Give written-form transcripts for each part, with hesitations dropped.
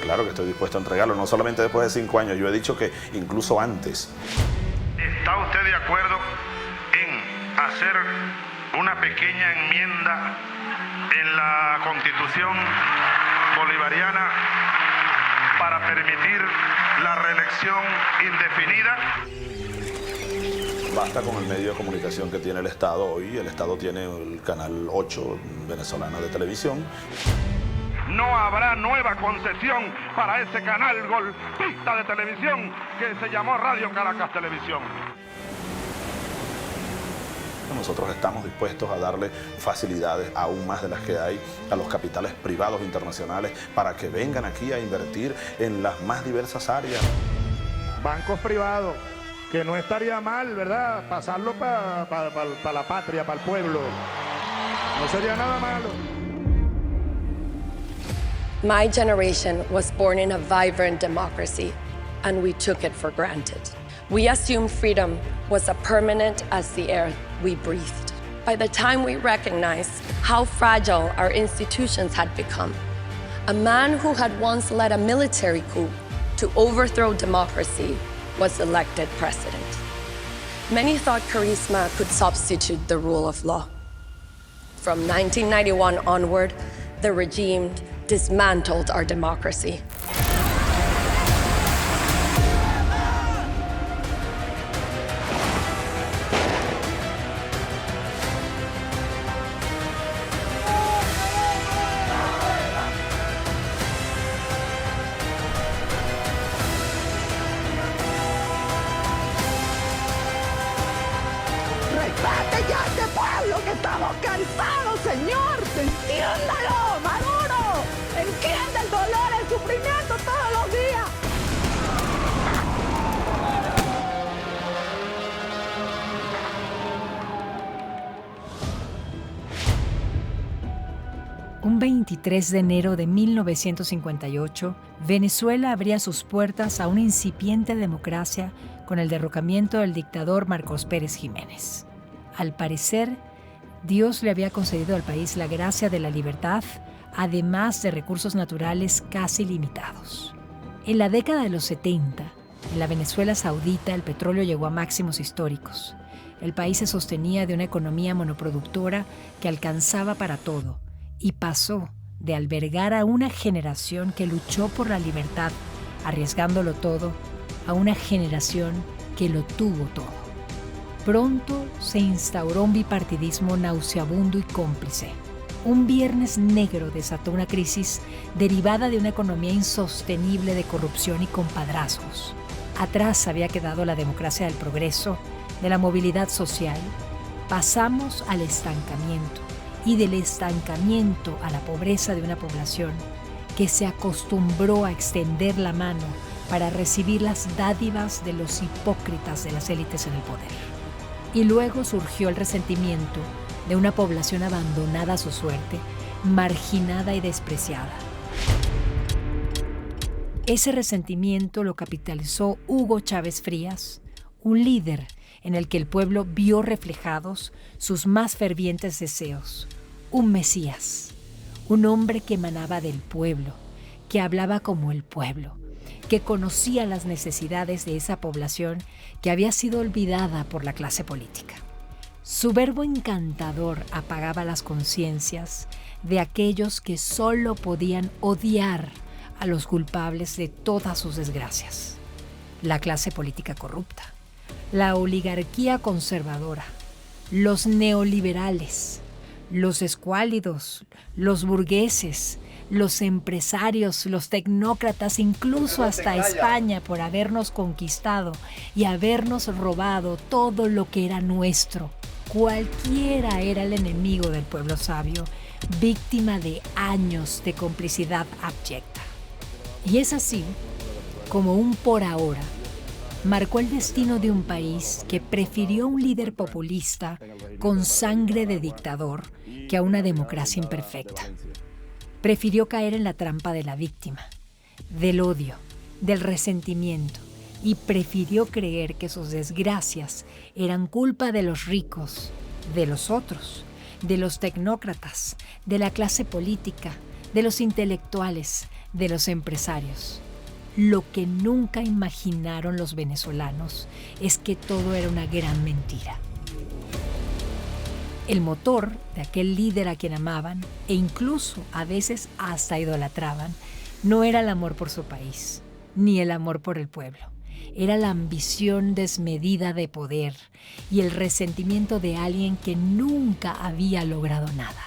claro que estoy dispuesto a entregarlo, no solamente después de 5 años, yo he dicho que incluso antes. ¿Está usted de acuerdo en hacer una pequeña enmienda en la Constitución bolivariana para permitir la reelección indefinida? Basta con el medio de comunicación que tiene el Estado hoy. El Estado tiene el canal 8 venezolana de televisión. No habrá nueva concesión para ese canal golpista de televisión que se llamó Radio Caracas Televisión. Nosotros estamos dispuestos a darle facilidades aún más de las que hay a los capitales privados internacionales para que vengan aquí a invertir en las más diversas áreas. Bancos privados, que no estaría mal, ¿verdad? Pasarlo para la patria, para el pueblo. No sería nada malo. My generation was born in a vibrant democracy, and we took it for granted. We assumed freedom was as permanent as the air we breathed. By the time we recognized how fragile our institutions had become, a man who had once led a military coup to overthrow democracy was elected president. Many thought charisma could substitute the rule of law. From 1991 onward, the regime dismantled our democracy. ¡Respete ya a este pueblo que estamos cansados, señor! ¡Entiéndalo, Maduro! ¡Entiende el dolor, el sufrimiento todos los días! Un 23 de enero de 1958, Venezuela abría sus puertas a una incipiente democracia con el derrocamiento del dictador Marcos Pérez Jiménez. Al parecer, Dios le había concedido al país la gracia de la libertad, además de recursos naturales casi limitados. En la década de los 70, en la Venezuela saudita, el petróleo llegó a máximos históricos. El país se sostenía de una economía monoproductora que alcanzaba para todo y pasó de albergar a una generación que luchó por la libertad, arriesgándolo todo, a una generación que lo tuvo todo. Pronto se instauró un bipartidismo nauseabundo y cómplice. Un viernes negro desató una crisis derivada de una economía insostenible de corrupción y compadrazgos. Atrás había quedado la democracia del progreso, de la movilidad social. Pasamos al estancamiento, y del estancamiento a la pobreza de una población que se acostumbró a extender la mano para recibir las dádivas de los hipócritas de las élites en el poder. Y luego surgió el resentimiento de una población abandonada a su suerte, marginada y despreciada. Ese resentimiento lo capitalizó Hugo Chávez Frías, un líder en el que el pueblo vio reflejados sus más fervientes deseos. Un Mesías, un hombre que emanaba del pueblo, que hablaba como el pueblo, que conocía las necesidades de esa población que había sido olvidada por la clase política. Su verbo encantador apagaba las conciencias de aquellos que solo podían odiar a los culpables de todas sus desgracias. La clase política corrupta, la oligarquía conservadora, los neoliberales, los escuálidos, los burgueses, los empresarios, los tecnócratas, incluso hasta España por habernos conquistado y habernos robado todo lo que era nuestro. Cualquiera era el enemigo del pueblo sabio, víctima de años de complicidad abyecta. Y es así como un por ahora marcó el destino de un país que prefirió un líder populista con sangre de dictador que a una democracia imperfecta. Prefirió caer en la trampa de la víctima, del odio, del resentimiento, y prefirió creer que sus desgracias eran culpa de los ricos, de los otros, de los tecnócratas, de la clase política, de los intelectuales, de los empresarios. Lo que nunca imaginaron los venezolanos es que todo era una gran mentira. El motor de aquel líder a quien amaban e incluso a veces hasta idolatraban no era el amor por su país, ni el amor por el pueblo. Era la ambición desmedida de poder y el resentimiento de alguien que nunca había logrado nada.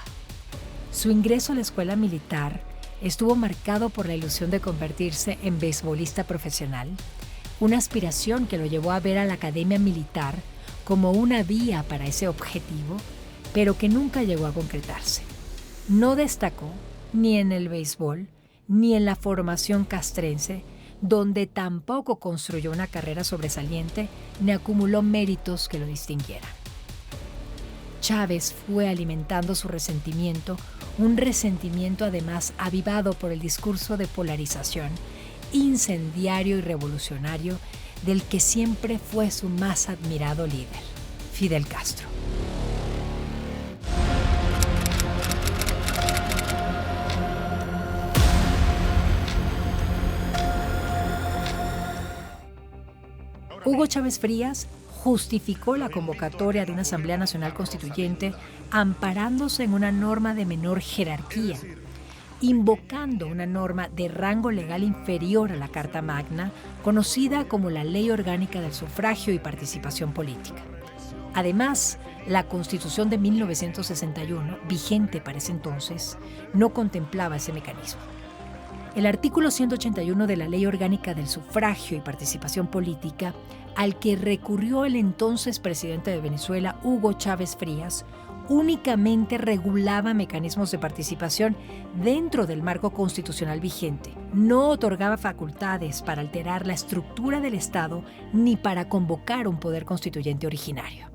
Su ingreso a la escuela militar estuvo marcado por la ilusión de convertirse en beisbolista profesional, una aspiración que lo llevó a ver a la academia militar como una vía para ese objetivo, pero que nunca llegó a concretarse. No destacó ni en el béisbol ni en la formación castrense, donde tampoco construyó una carrera sobresaliente ni acumuló méritos que lo distinguieran. Chávez fue alimentando su resentimiento, un resentimiento además avivado por el discurso de polarización, incendiario y revolucionario del que siempre fue su más admirado líder, Fidel Castro. Hugo Chávez Frías justificó la convocatoria de una Asamblea Nacional Constituyente amparándose en una norma de menor jerarquía, invocando una norma de rango legal inferior a la Carta Magna, conocida como la Ley Orgánica del Sufragio y Participación Política. Además, la Constitución de 1961, vigente para ese entonces, no contemplaba ese mecanismo. El artículo 181 de la Ley Orgánica del Sufragio y Participación Política, al que recurrió el entonces presidente de Venezuela, Hugo Chávez Frías, únicamente regulaba mecanismos de participación dentro del marco constitucional vigente. No otorgaba facultades para alterar la estructura del Estado ni para convocar un poder constituyente originario.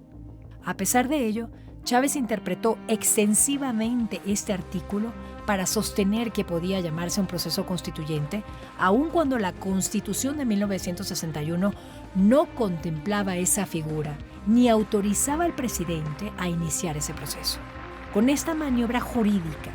A pesar de ello, Chávez interpretó extensivamente este artículo para sostener que podía llamarse un proceso constituyente, aun cuando la Constitución de 1961 no contemplaba esa figura ni autorizaba al presidente a iniciar ese proceso. Con esta maniobra jurídica,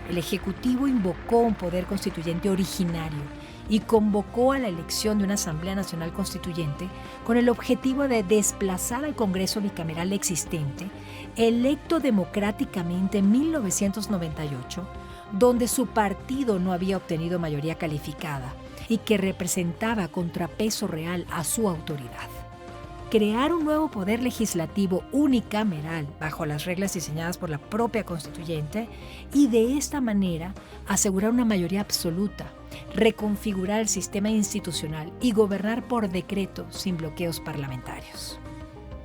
el Ejecutivo invocó un poder constituyente originario y convocó a la elección de una Asamblea Nacional Constituyente con el objetivo de desplazar al Congreso bicameral existente, electo democráticamente en 1998, donde su partido no había obtenido mayoría calificada y que representaba contrapeso real a su autoridad. Crear un nuevo poder legislativo unicameral bajo las reglas diseñadas por la propia constituyente y de esta manera asegurar una mayoría absoluta, reconfigurar el sistema institucional y gobernar por decreto sin bloqueos parlamentarios.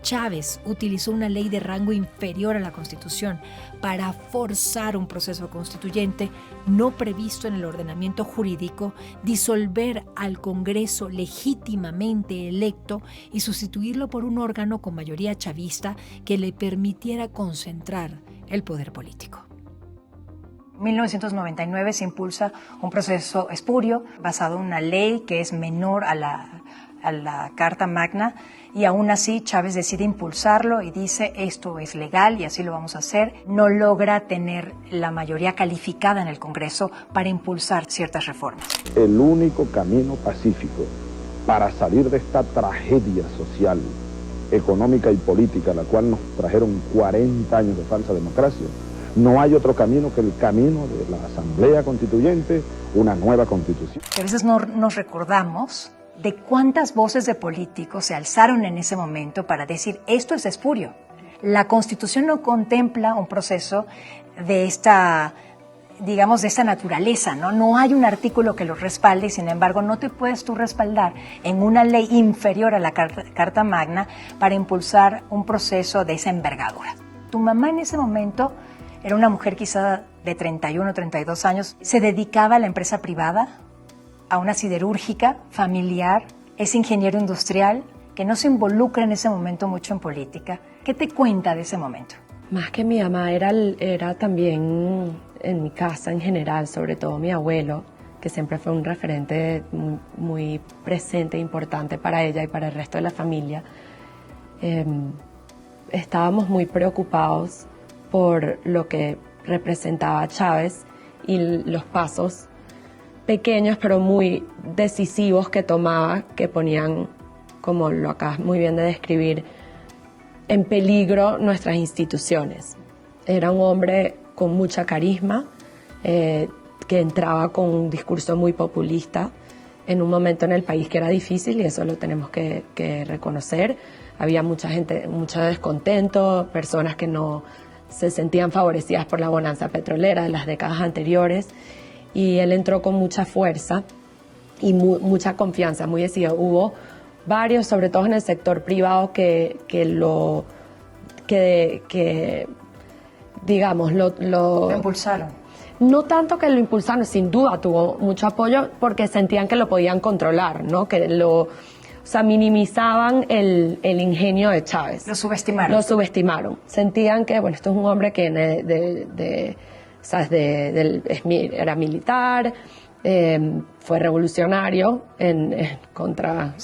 Chávez utilizó una ley de rango inferior a la Constitución para forzar un proceso constituyente no previsto en el ordenamiento jurídico, disolver al Congreso legítimamente electo y sustituirlo por un órgano con mayoría chavista que le permitiera concentrar el poder político. En 1999 se impulsa un proceso espurio basado en una ley que es menor a la Carta Magna, y aún así Chávez decide impulsarlo y dice esto es legal y así lo vamos a hacer. No logra tener la mayoría calificada en el Congreso para impulsar ciertas reformas. El único camino pacífico para salir de esta tragedia social, económica y política, la cual nos trajeron 40 años de falsa democracia, no hay otro camino que el camino de la Asamblea Constituyente, una nueva Constitución. A veces no nos recordamos de cuántas voces de políticos se alzaron en ese momento para decir esto es espurio. La Constitución no contempla un proceso de esta naturaleza, ¿no? No hay un artículo que lo respalde y sin embargo no te puedes tú respaldar en una ley inferior a la Carta Magna para impulsar un proceso de esa envergadura. Tu mamá en ese momento era una mujer quizá de 31 o 32 años, se dedicaba a la empresa privada, a una siderúrgica familiar, es ingeniero industrial, que no se involucra en ese momento mucho en política. ¿Qué te cuenta de ese momento? Más que mi mamá, era también en mi casa en general, sobre todo mi abuelo, que siempre fue un referente muy presente e importante para ella y para el resto de la familia. Estábamos muy preocupados por lo que representaba Chávez y los pasos pequeños pero muy decisivos que tomaba, que ponían, como lo acabas muy bien de describir, en peligro nuestras instituciones. Era un hombre con mucha carisma, que entraba con un discurso muy populista en un momento en el país que era difícil, y eso lo tenemos que reconocer. Había mucha gente, mucho descontento, personas que no se sentían favorecidas por la bonanza petrolera de las décadas anteriores, y él entró con mucha fuerza y mucha confianza, muy decidido. Hubo varios, sobre todo en el sector privado, que digamos, lo impulsaron. No tanto que lo impulsaron, sin duda tuvo mucho apoyo porque sentían que lo podían controlar, ¿no? Que minimizaban el ingenio de Chávez. Lo subestimaron. Lo subestimaron. Sentían que, bueno, esto es un hombre que era militar, fue revolucionario contra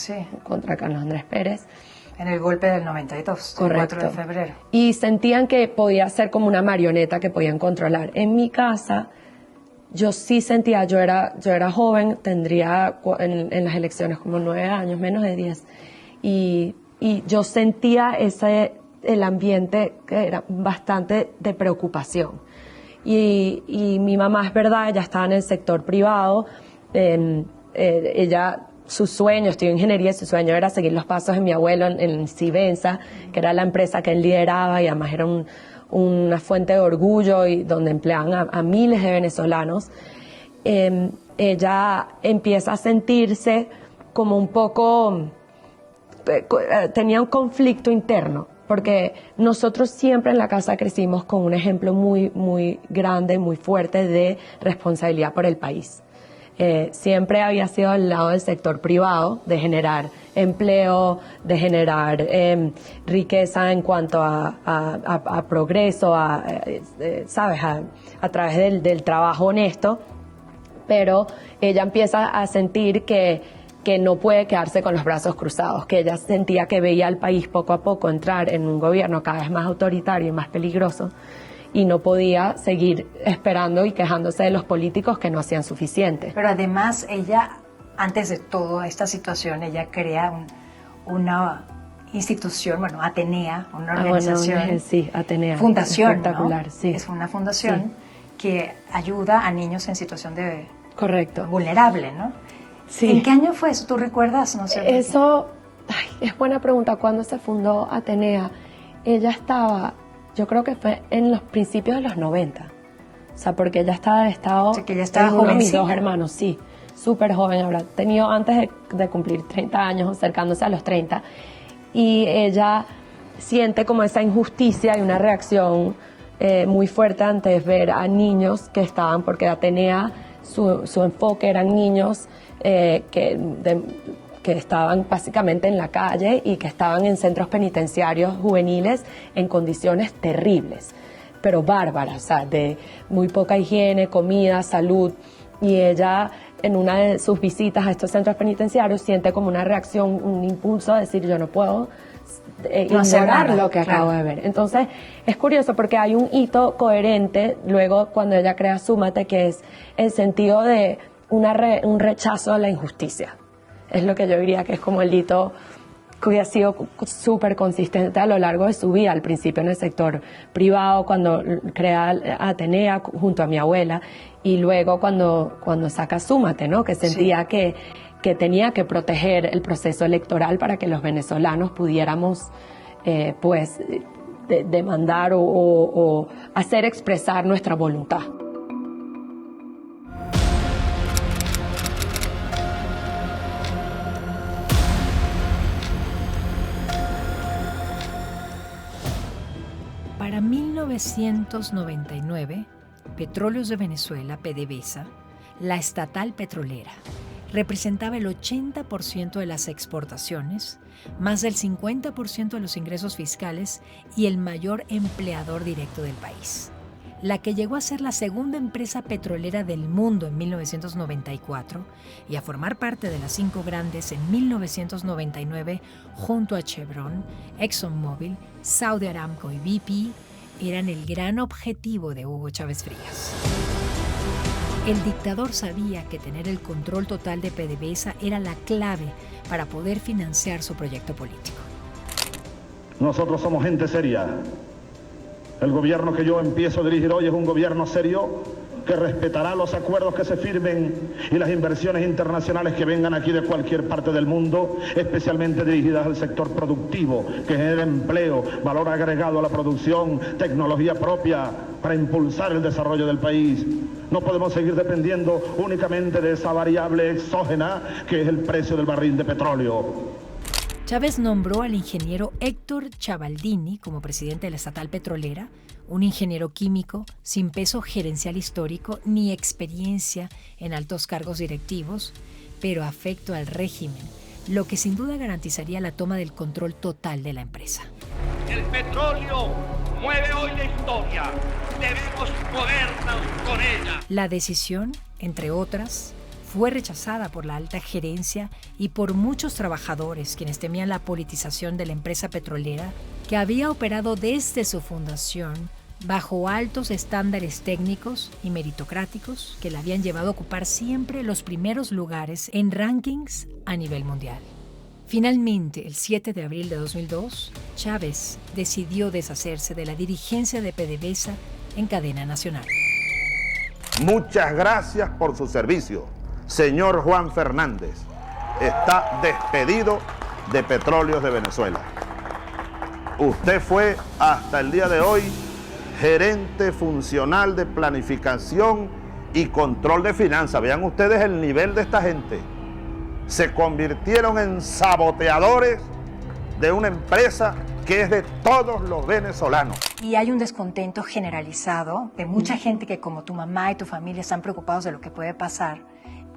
Carlos Andrés Pérez. En el golpe del 92, Correcto. El 4 de febrero. Y sentían que podía ser como una marioneta que podían controlar. En mi casa, yo sí sentía, yo era joven, tendría en las elecciones como 9 años, menos de 10. Y yo sentía el ambiente que era bastante de preocupación. Y mi mamá, es verdad, ella estaba en el sector privado, ella... Su sueño, estudió ingeniería, su sueño era seguir los pasos de mi abuelo en Cibenza, que era la empresa que él lideraba y además era una fuente de orgullo y donde empleaban a miles de venezolanos. Ella empieza a sentirse como un poco, tenía un conflicto interno, porque nosotros siempre en la casa crecimos con un ejemplo muy, muy grande, muy fuerte de responsabilidad por el país. Siempre había sido al lado del sector privado, de generar empleo, de generar riqueza en cuanto a progreso, ¿sabes? A través del trabajo honesto, pero ella empieza a sentir que no puede quedarse con los brazos cruzados, que ella sentía que veía al país poco a poco entrar en un gobierno cada vez más autoritario y más peligroso, y no podía seguir esperando y quejándose de los políticos que no hacían suficiente. Pero además ella, antes de toda esta situación, ella crea una institución, bueno, Atenea, una organización. Sí, Atenea. Fundación, espectacular, ¿no? Sí. Es una fundación que ayuda a niños en situación de... Correcto. Vulnerable, ¿no? Sí. ¿En qué año fue eso? ¿Tú recuerdas? No sé. Eso, es buena pregunta. ¿Cuándo se fundó Atenea? Ella estaba... Yo creo que fue en los principios de los 90. O sea, porque ella estaba uno de mis 2 hermanos, sí. Súper joven, habrá tenido antes de cumplir 30 años, acercándose a los 30. Y ella siente como esa injusticia y una reacción muy fuerte antes ver a niños que estaban, porque Atenea, su enfoque eran niños que estaban básicamente en la calle y que estaban en centros penitenciarios juveniles en condiciones terribles, pero bárbaras, o sea, de muy poca higiene, comida, salud. Y ella, en una de sus visitas a estos centros penitenciarios, siente como una reacción, un impulso a decir, yo no puedo ignorar lo que acabo de ver. Entonces, es curioso porque hay un hito coherente luego cuando ella crea Súmate, que es el sentido de un rechazo a la injusticia. Es lo que yo diría que es como el hito que ha sido súper consistente a lo largo de su vida, al principio en el sector privado, cuando crea Atenea junto a mi abuela, y luego cuando saca Súmate, ¿no? Que sentía que tenía que proteger el proceso electoral para que los venezolanos pudiéramos demandar o hacer expresar nuestra voluntad. Para 1999, Petróleos de Venezuela, PDVSA, la estatal petrolera, representaba el 80% de las exportaciones, más del 50% de los ingresos fiscales y el mayor empleador directo del país. La que llegó a ser la segunda empresa petrolera del mundo en 1994 y a formar parte de las 5 grandes en 1999 junto a Chevron, ExxonMobil, Saudi Aramco y BP, eran el gran objetivo de Hugo Chávez Frías. El dictador sabía que tener el control total de PDVSA era la clave para poder financiar su proyecto político. Nosotros somos gente seria. El gobierno que yo empiezo a dirigir hoy es un gobierno serio que respetará los acuerdos que se firmen y las inversiones internacionales que vengan aquí de cualquier parte del mundo, especialmente dirigidas al sector productivo, que genera empleo, valor agregado a la producción, tecnología propia para impulsar el desarrollo del país. No podemos seguir dependiendo únicamente de esa variable exógena que es el precio del barril de petróleo. Chávez nombró al ingeniero Héctor Chavaldini como presidente de la estatal petrolera, un ingeniero químico sin peso gerencial histórico ni experiencia en altos cargos directivos, pero afecto al régimen, lo que sin duda garantizaría la toma del control total de la empresa. El petróleo mueve hoy la historia. Debemos movernos con ella. La decisión, entre otras, fue rechazada por la alta gerencia y por muchos trabajadores quienes temían la politización de la empresa petrolera que había operado desde su fundación bajo altos estándares técnicos y meritocráticos que la habían llevado a ocupar siempre los primeros lugares en rankings a nivel mundial. Finalmente, el 7 de abril de 2002, Chávez decidió deshacerse de la dirigencia de PDVSA en cadena nacional. Muchas gracias por su servicio, señor Juan Fernández. Está despedido de Petróleos de Venezuela. Usted fue hasta el día de hoy gerente funcional de planificación y control de finanzas. Vean ustedes el nivel de esta gente. Se convirtieron en saboteadores de una empresa que es de todos los venezolanos. Y hay un descontento generalizado de mucha gente que, como tu mamá y tu familia, están preocupados de lo que puede pasar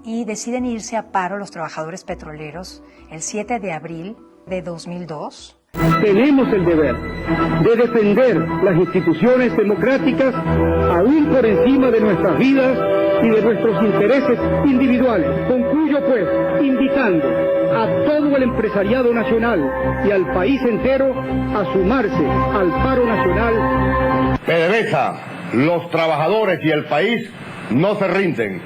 y deciden irse a paro los trabajadores petroleros el 7 de abril de 2002. Tenemos el deber de defender las instituciones democráticas aún por encima de nuestras vidas y de nuestros intereses individuales. Concluyo pues invitando a todo el empresariado nacional y al país entero a sumarse al paro nacional. PDVSA, los trabajadores y el país no se rinden.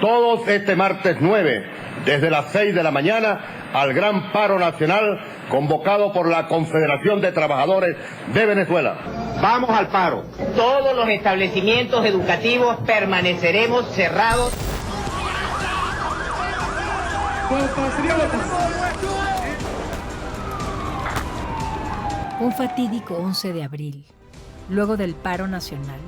Todos este martes 9, desde las 6 de la mañana, al gran paro nacional convocado por la Confederación de Trabajadores de Venezuela. Vamos al paro. Todos los establecimientos educativos permaneceremos cerrados. Un fatídico 11 de abril, luego del paro nacional,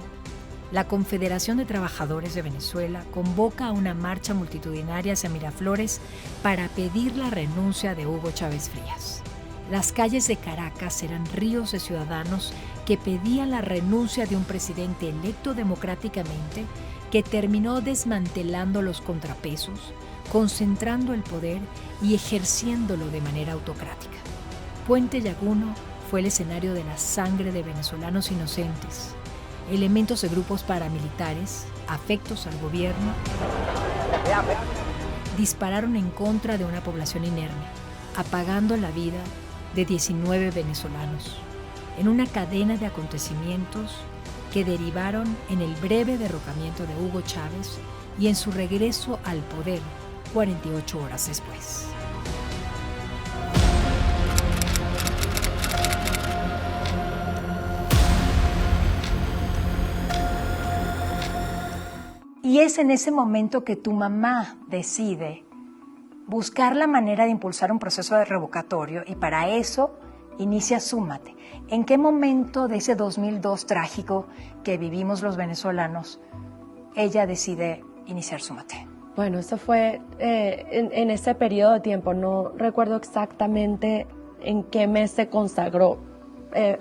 la Confederación de Trabajadores de Venezuela convoca a una marcha multitudinaria hacia Miraflores para pedir la renuncia de Hugo Chávez Frías. Las calles de Caracas eran ríos de ciudadanos que pedían la renuncia de un presidente electo democráticamente que terminó desmantelando los contrapesos, concentrando el poder y ejerciéndolo de manera autocrática. Puente Llaguno fue el escenario de la sangre de venezolanos inocentes. Elementos de grupos paramilitares, afectos al gobierno, dispararon en contra de una población inerme, apagando la vida de 19 venezolanos, en una cadena de acontecimientos que derivaron en el breve derrocamiento de Hugo Chávez y en su regreso al poder 48 horas después. Y es en ese momento que tu mamá decide buscar la manera de impulsar un proceso de revocatorio y para eso inicia Súmate. ¿En qué momento de ese 2002 trágico que vivimos los venezolanos ella decide iniciar Súmate? Bueno, eso fue en ese periodo de tiempo. No recuerdo exactamente en qué mes se consagró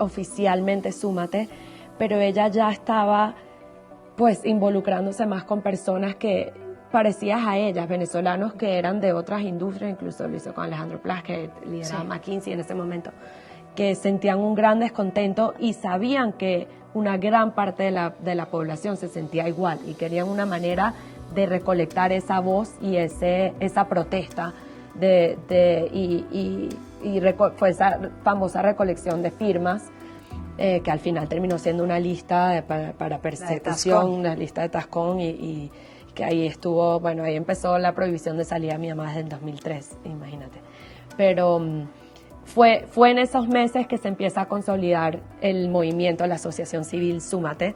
oficialmente Súmate, pero ella ya estaba pues involucrándose más con personas que parecidas a ellas, venezolanos que eran de otras industrias, incluso lo hizo con Alejandro Plas, que lideraba McKinsey en ese momento, que sentían un gran descontento y sabían que una gran parte de la población se sentía igual y querían una manera de recolectar esa voz y esa protesta fue esa famosa recolección de firmas que al final terminó siendo una lista para persecución, una lista de Tascón y que ahí estuvo, bueno, ahí empezó la prohibición de salida de mi mamá desde el 2003, imagínate. Pero fue en esos meses que se empieza a consolidar el movimiento, la asociación civil Súmate,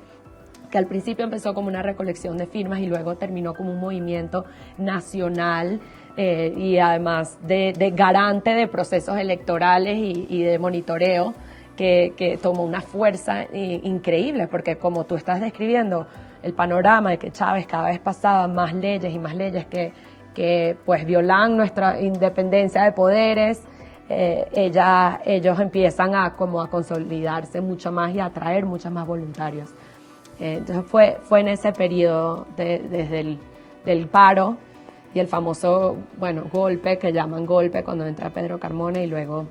que al principio empezó como una recolección de firmas y luego terminó como un movimiento nacional y además de garante de procesos electorales y de monitoreo que tomó una fuerza increíble, porque como tú estás describiendo, el panorama de que Chávez cada vez pasaba más leyes y más leyes que pues violan nuestra independencia de poderes, ellos empiezan a consolidarse mucho más y a atraer muchos más voluntarios. Entonces fue en ese periodo desde el paro y el famoso, golpe, que llaman golpe, cuando entra Pedro Carmona, y luego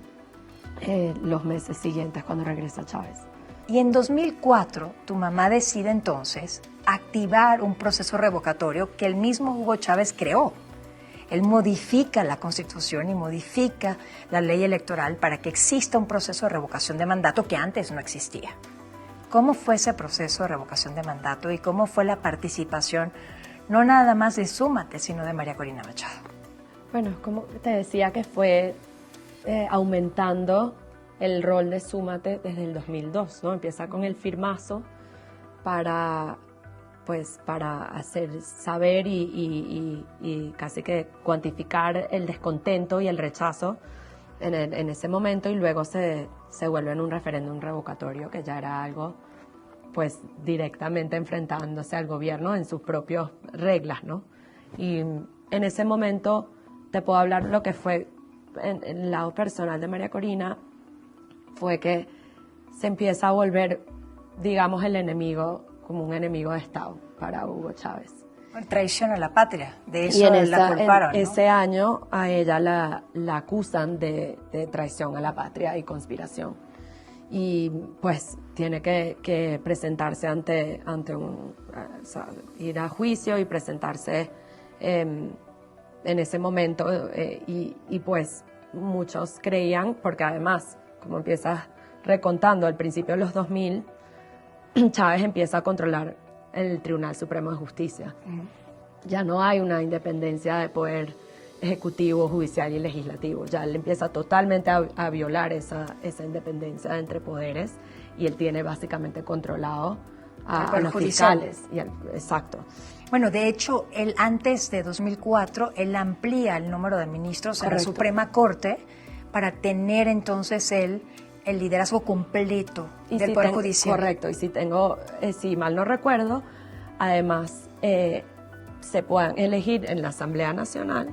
los meses siguientes cuando regresa Chávez. Y en 2004, tu mamá decide entonces activar un proceso revocatorio que el mismo Hugo Chávez creó. Él modifica la Constitución y modifica la ley electoral para que exista un proceso de revocación de mandato que antes no existía. ¿Cómo fue ese proceso de revocación de mandato y cómo fue la participación, no nada más de Súmate, sino de María Corina Machado? Bueno, como te decía, que fue aumentando el rol de Súmate desde el 2002, ¿no? Empieza con el firmazo para hacer saber y casi que cuantificar el descontento y el rechazo en ese momento, y luego se vuelve en un referéndum revocatorio, que ya era algo pues directamente enfrentándose al gobierno en sus propias reglas, ¿no? Y en ese momento te puedo hablar lo que fue en el lado personal de María Corina, fue que se empieza a volver, digamos, el enemigo, como un enemigo de Estado para Hugo Chávez. Traición a la patria, de eso la culparon, ¿no? Ese año a ella la acusan de traición a la patria y conspiración. Y pues tiene que presentarse ante ir a juicio y presentarse en ese momento. Y pues muchos creían, porque además, como empiezas recontando, al principio de los 2000, Chávez empieza a controlar el Tribunal Supremo de Justicia. Ya no hay una independencia de poder ejecutivo, judicial y legislativo. Ya él empieza totalmente a violar esa independencia entre poderes, y él tiene básicamente controlado a los fiscales. Exacto. Bueno, de hecho, él antes de 2004, él amplía el número de ministros en la Suprema Corte para tener entonces el liderazgo completo del Poder Judicial. Correcto, y si mal no recuerdo, además se puedan elegir en la Asamblea Nacional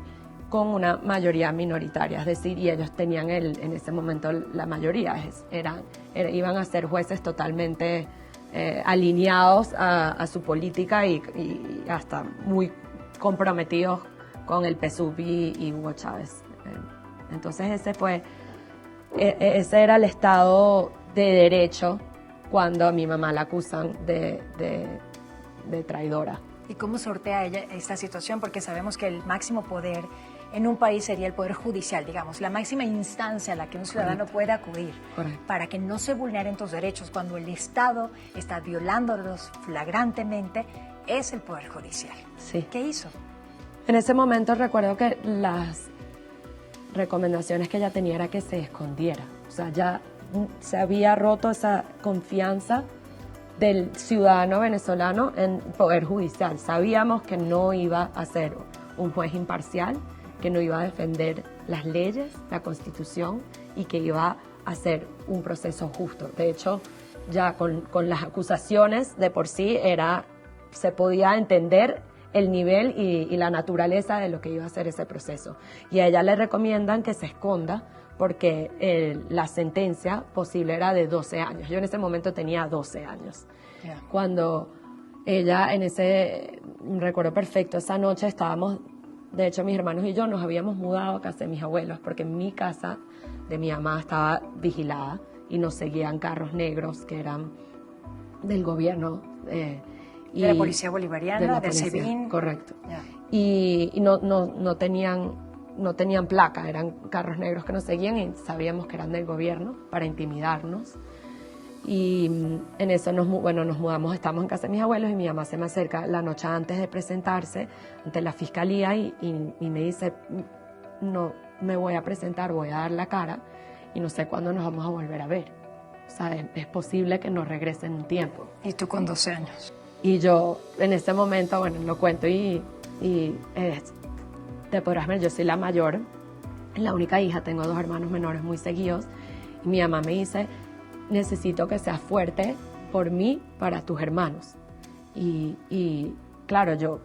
con una mayoría minoritaria, es decir, y ellos tenían en ese momento la mayoría, iban a ser jueces totalmente alineados a su política y hasta muy comprometidos con el PSUV y Hugo Chávez. Entonces ese era el Estado de Derecho cuando a mi mamá la acusan de traidora. ¿Y cómo sortea ella esta situación? Porque sabemos que el máximo poder en un país sería el Poder Judicial, digamos, la máxima instancia a la que un ciudadano puede acudir para que no se vulneren tus derechos cuando el Estado está violándolos flagrantemente, es el Poder Judicial. Sí. ¿Qué hizo? En ese momento recuerdo que las recomendaciones que ella tenía era que se escondiera. O sea, ya se había roto esa confianza del ciudadano venezolano en el Poder Judicial. Sabíamos que no iba a ser un juez imparcial, que no iba a defender las leyes, la Constitución, y que iba a hacer un proceso justo. De hecho, ya con las acusaciones de por sí se podía entender el nivel y la naturaleza de lo que iba a ser ese proceso. Y a ella le recomiendan que se esconda porque la sentencia posible era de 12 años. Yo en ese momento tenía 12 años. Yeah. Cuando ella recuerdo perfecto, esa noche estábamos, de hecho mis hermanos y yo nos habíamos mudado a casa de mis abuelos porque mi casa de mi mamá estaba vigilada y nos seguían carros negros que eran del gobierno. De la Policía Bolivariana, del SEBIN. Correcto. Yeah. Y no tenían placa, eran carros negros que nos seguían y sabíamos que eran del gobierno para intimidarnos. Y en eso nos mudamos, estamos en casa de mis abuelos y mi mamá se me acerca la noche antes de presentarse ante la fiscalía y me dice, no me voy a presentar, voy a dar la cara y no sé cuándo nos vamos a volver a ver. O sea, es posible que no regrese en un tiempo. ¿Y tú con 12 años? Y yo en ese momento, bueno, lo cuento te podrás ver, yo soy la mayor, la única hija, tengo 2 hermanos menores muy seguidos y mi mamá me dice, necesito que seas fuerte por mí, para tus hermanos. Y claro, yo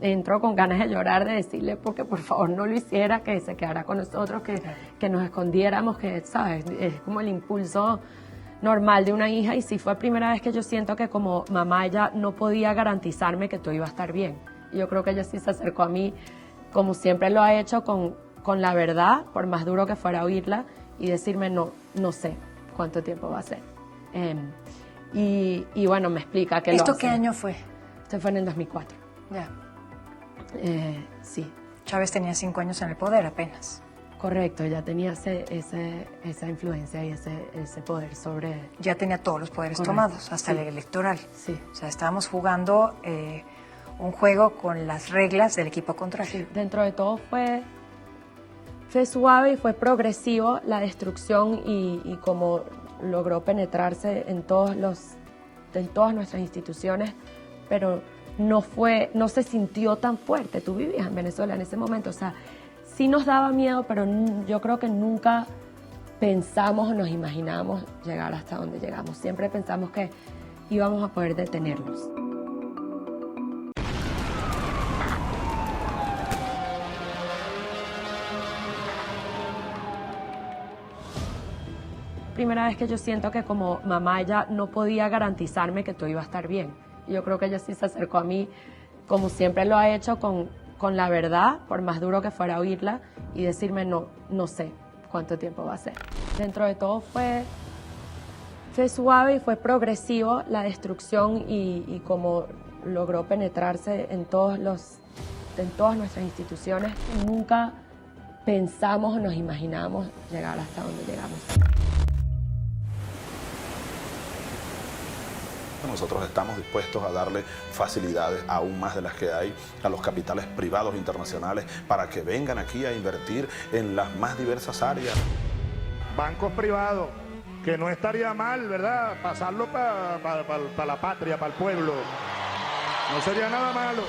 entro con ganas de llorar, de decirle porque por favor no lo hiciera, que se quedara con nosotros, que nos escondiéramos, que, ¿sabes? Es como el impulso normal de una hija y sí fue la primera vez que yo siento que como mamá ella no podía garantizarme que todo iba a estar bien. Y yo creo que ella sí se acercó a mí, como siempre lo ha hecho, con la verdad, por más duro que fuera oírla, y decirme no sé cuánto tiempo va a ser. Y bueno, me explica que ¿Esto qué año fue? Esto fue en el 2004. Ya. Sí. Chávez tenía 5 años en el poder apenas. Correcto, ya tenía esa influencia y ese poder sobre... Ya tenía todos los poderes tomados, hasta el electoral. Sí. O sea, estábamos jugando un juego con las reglas del equipo contrario. Sí, dentro de todo fue suave y fue progresivo la destrucción y cómo logró penetrarse en todas nuestras instituciones, pero no se sintió tan fuerte. Tú vivías en Venezuela en ese momento, o sea, sí nos daba miedo, pero yo creo que nunca pensamos o nos imaginamos llegar hasta donde llegamos. Siempre pensamos que íbamos a poder detenerlos. Primera vez que yo siento que como mamá ella no podía garantizarme que todo iba a estar bien. Y yo creo que ella sí se acercó a mí, como siempre lo ha hecho, con la verdad, por más duro que fuera oírla, y decirme no sé cuánto tiempo va a ser. Dentro de todo fue suave y fue progresivo la destrucción y cómo logró penetrarse en todas nuestras instituciones. Nunca pensamos o nos imaginamos llegar hasta donde llegamos. Nosotros estamos dispuestos a darle facilidades aún más de las que hay a los capitales privados internacionales para que vengan aquí a invertir en las más diversas áreas. Bancos privados, que no estaría mal, ¿verdad? Pasarlo para la patria, para el pueblo. No sería nada malo.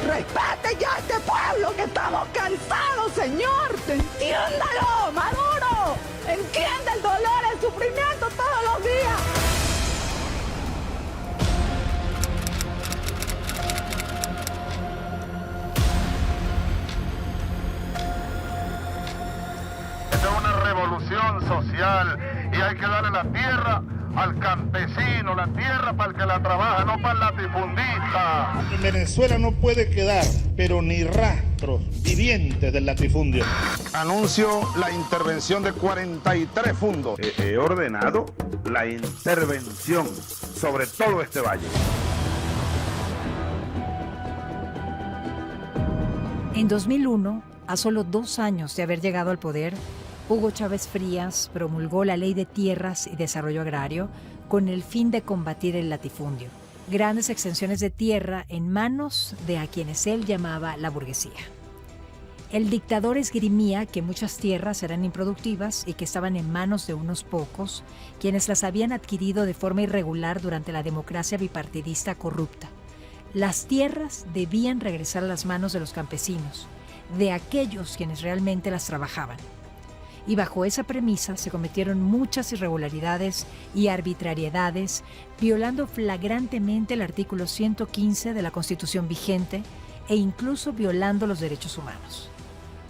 Respete ya a este pueblo, que estamos cansados, señor. Entiéndalo, Maduro. Entiende el dolor, el sufrimiento todos los días. Esta es una revolución social y hay que darle la tierra al campesino, la tierra para el que la trabaja, no para el latifundista. En Venezuela no puede quedar, pero ni rastros vivientes del latifundio. Anuncio la intervención de 43 fundos. He ordenado la intervención sobre todo este valle. En 2001, a solo 2 años de haber llegado al poder, Hugo Chávez Frías promulgó la Ley de Tierras y Desarrollo Agrario con el fin de combatir el latifundio. Grandes extensiones de tierra en manos de a quienes él llamaba la burguesía. El dictador esgrimía que muchas tierras eran improductivas y que estaban en manos de unos pocos, quienes las habían adquirido de forma irregular durante la democracia bipartidista corrupta. Las tierras debían regresar a las manos de los campesinos, de aquellos quienes realmente las trabajaban. Y bajo esa premisa se cometieron muchas irregularidades y arbitrariedades, violando flagrantemente el artículo 115 de la Constitución vigente e incluso violando los derechos humanos.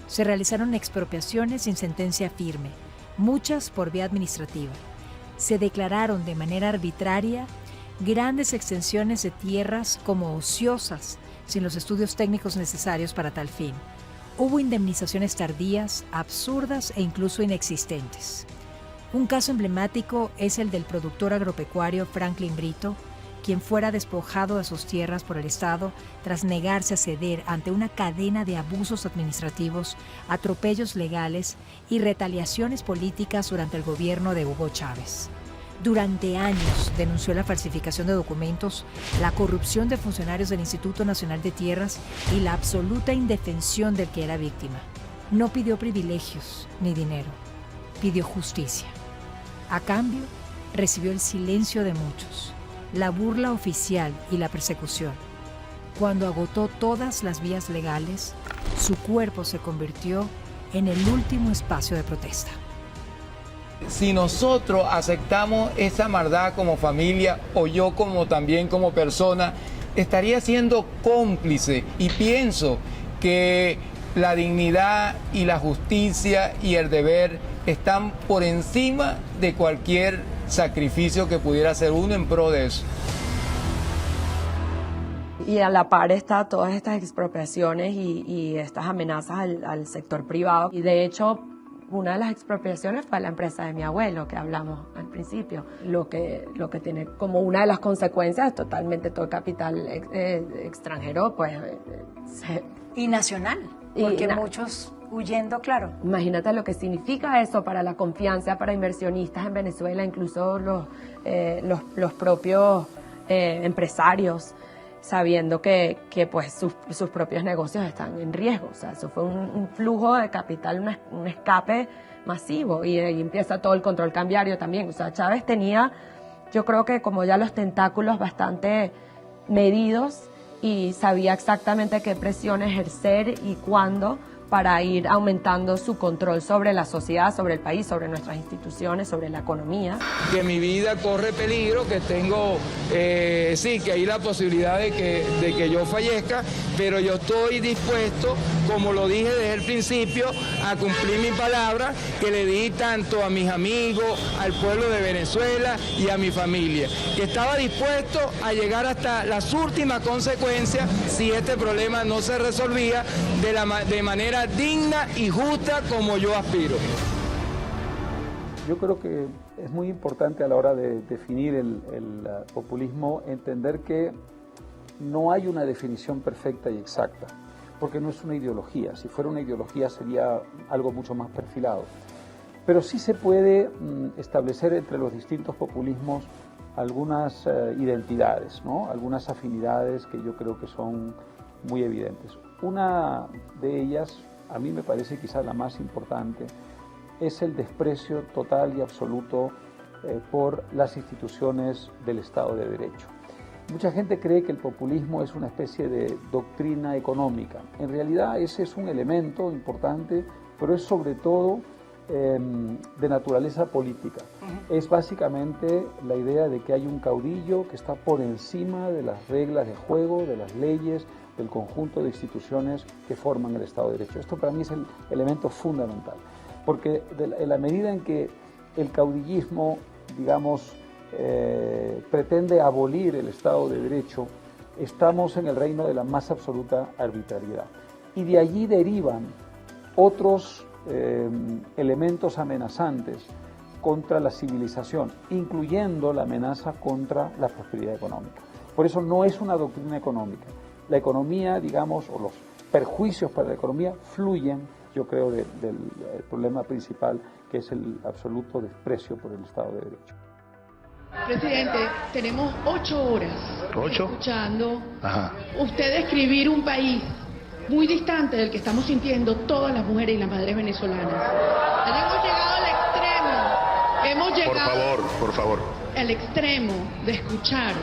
Se realizaron expropiaciones sin sentencia firme, muchas por vía administrativa. Se declararon de manera arbitraria grandes extensiones de tierras como ociosas, sin los estudios técnicos necesarios para tal fin. Hubo indemnizaciones tardías, absurdas e incluso inexistentes. Un caso emblemático es el del productor agropecuario Franklin Brito, quien fuera despojado de sus tierras por el Estado tras negarse a ceder ante una cadena de abusos administrativos, atropellos legales y retaliaciones políticas durante el gobierno de Hugo Chávez. Durante años denunció la falsificación de documentos, la corrupción de funcionarios del Instituto Nacional de Tierras y la absoluta indefensión del que era víctima. No pidió privilegios ni dinero, pidió justicia. A cambio, recibió el silencio de muchos, la burla oficial y la persecución. Cuando agotó todas las vías legales, su cuerpo se convirtió en el último espacio de protesta. Si nosotros aceptamos esa maldad como familia o yo también como persona, estaría siendo cómplice, y pienso que la dignidad y la justicia y el deber están por encima de cualquier sacrificio que pudiera hacer uno en pro de eso. Y a la par está todas estas expropiaciones y estas amenazas al sector privado. Y de hecho, una de las expropiaciones fue la empresa de mi abuelo, que hablamos al principio. Lo que tiene como una de las consecuencias totalmente todo el capital extranjero, pues... Y nacional, porque muchos huyendo, claro. Imagínate lo que significa eso para la confianza, para inversionistas en Venezuela, incluso los propios empresarios, sabiendo que pues sus propios negocios están en riesgo. O sea, eso fue un flujo de capital, un escape masivo, y ahí empieza todo el control cambiario también. O sea, Chávez tenía, yo creo que como ya los tentáculos bastante medidos, y sabía exactamente qué presión ejercer y cuándo, para ir aumentando su control sobre la sociedad, sobre el país, sobre nuestras instituciones, sobre la economía. Que mi vida corre peligro, que tengo, que hay la posibilidad de que yo fallezca, pero yo estoy dispuesto, como lo dije desde el principio, a cumplir mi palabra que le di tanto a mis amigos, al pueblo de Venezuela y a mi familia, que estaba dispuesto a llegar hasta las últimas consecuencias si este problema no se resolvía de manera digna y justa como yo aspiro. Yo creo que es muy importante a la hora de definir el populismo entender que no hay una definición perfecta y exacta, porque no es una ideología. Si fuera una ideología sería algo mucho más perfilado. Pero sí se puede establecer entre los distintos populismos algunas identidades, ¿no? Algunas afinidades que yo creo que son muy evidentes. Una de ellas, a mí me parece quizás la más importante, es el desprecio total y absoluto por las instituciones del Estado de Derecho. Mucha gente cree que el populismo es una especie de doctrina económica. En realidad ese es un elemento importante, pero es sobre todo de naturaleza política. Es básicamente la idea de que hay un caudillo que está por encima de las reglas de juego, de las leyes, del conjunto de instituciones que forman el Estado de Derecho. Esto para mí es el elemento fundamental, porque en la medida en que el caudillismo, digamos, pretende abolir el Estado de Derecho, estamos en el reino de la más absoluta arbitrariedad. Y de allí derivan otros elementos amenazantes contra la civilización, incluyendo la amenaza contra la prosperidad económica. Por eso no es una doctrina económica. La economía, digamos, o los perjuicios para la economía fluyen, yo creo, del problema principal, que es el absoluto desprecio por el Estado de Derecho. Presidente, tenemos 8 horas escuchando usted describir un país muy distante del que estamos sintiendo todas las mujeres y las madres venezolanas. Hemos llegado al extremo, hemos llegado por favor, al extremo de escuchar